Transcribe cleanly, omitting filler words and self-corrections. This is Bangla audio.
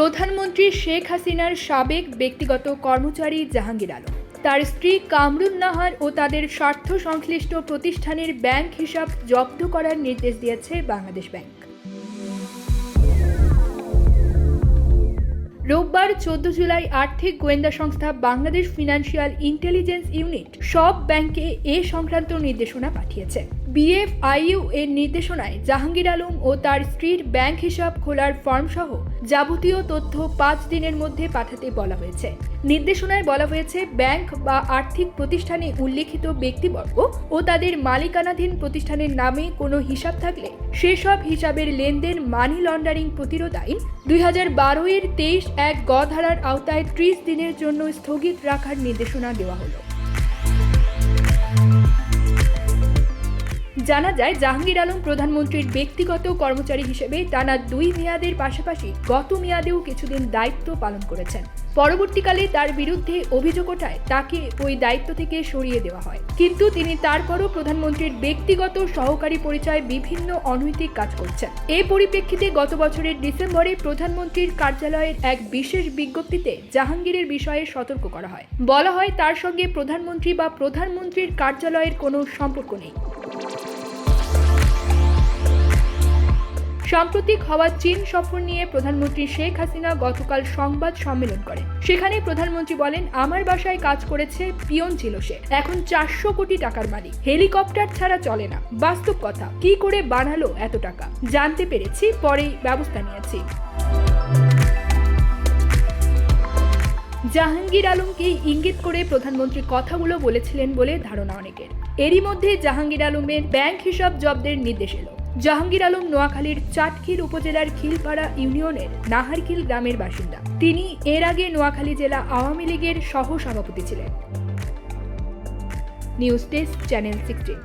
প্রধানমন্ত্রী শেখ হাসিনার সাবেক ব্যক্তিগত কর্মচারী জাহাঙ্গীর আলম, তার স্ত্রী কামরুন নাহার ও তাদের স্বার্থ সংশ্লিষ্ট প্রতিষ্ঠানের ব্যাংক হিসাব জব্দ করার নির্দেশ দিয়েছে বাংলাদেশ ব্যাংক। রোববার 14 জুলাই আর্থিক গোয়েন্দা সংস্থা বাংলাদেশ ফিনান্সিয়াল ইন্টেলিজেন্স ইউনিট সব ব্যাংকে এ সংক্রান্ত নির্দেশনা পাঠিয়েছে। বিএফআইইউ এর নির্দেশনায় জাহাঙ্গীর আলম ও তার স্ত্রীর ব্যাংক হিসাব খোলার ফর্ম সহ যাবতীয় তথ্য 5 দিনের মধ্যে পাঠাতে বলা হয়েছে। নির্দেশনায় বলা হয়েছে, ব্যাংক বা আর্থিক প্রতিষ্ঠানে উল্লেখিত ব্যক্তিবর্গ ও তাদের মালিকানাধীন প্রতিষ্ঠানের নামে কোনো হিসাব থাকলে সেসব হিসাবের লেনদেন মানি লন্ডারিং প্রতিরোধ আইন 2012 এর 23(1) গ ধারার আওতায় 30 দিনের জন্য স্থগিত রাখার নির্দেশনা দেওয়া হলো। জানা যায়, জাহাঙ্গীর আলম প্রধানমন্ত্রীর ব্যক্তিগত কর্মচারী হিসেবে টানা 2 মেয়াদের পাশাপাশি গত মেয়াদেও কিছুদিন দায়িত্ব পালন করেছেন। পরবর্তীকালে তার বিরুদ্ধে অভিযোগ ওঠায় তাকে ওই দায়িত্ব থেকে সরিয়ে দেওয়া হয়, কিন্তু তিনি তারপরও প্রধানমন্ত্রীর ব্যক্তিগত সহকারী পরিচয়ে বিভিন্ন অনৈতিক কাজ করছেন। এই পরিপ্রেক্ষিতে গত বছরের ডিসেম্বরে প্রধানমন্ত্রীর কার্যালয়ের এক বিশেষ বিজ্ঞপ্তিতে জাহাঙ্গীরের বিষয়ে সতর্ক করা হয়। বলা হয়, তার সঙ্গে প্রধানমন্ত্রী বা প্রধানমন্ত্রীর কার্যালয়ের কোনো সম্পর্ক নেই। সাম্প্রতিক হওয়া চীন সফর নিয়ে প্রধানমন্ত্রী শেখ হাসিনা গতকাল সংবাদ সম্মেলন করেন। সেখানে প্রধানমন্ত্রী বলেন, আমার বাসায় কাজ করেছে, পিয়ন ছিল সে, এখন 400 কোটি টাকার মালিক, হেলিকপ্টার ছাড়া চলে না। বাস্তব কথা, কি করে বানালো এত টাকা জানতে পেরেছি, পরেই ব্যবস্থা নিয়েছি। জাহাঙ্গীর আলমকে ইঙ্গিত করে প্রধানমন্ত্রী কথাগুলো বলেছিলেন বলে ধারণা অনেকের। এরই মধ্যে জাহাঙ্গীর আলমের ব্যাংক হিসাব জব্দের নির্দেশ এলো। জাহাঙ্গীর আলম নোয়াখালীর চাটখিল উপজেলার খিলপাড়া ইউনিয়নের নাহারখিল গ্রামের বাসিন্দা। তিনি এর আগে নোয়াখালী জেলা আওয়ামী লীগের সহ সভাপতি ছিলেন। News desk, channel 16।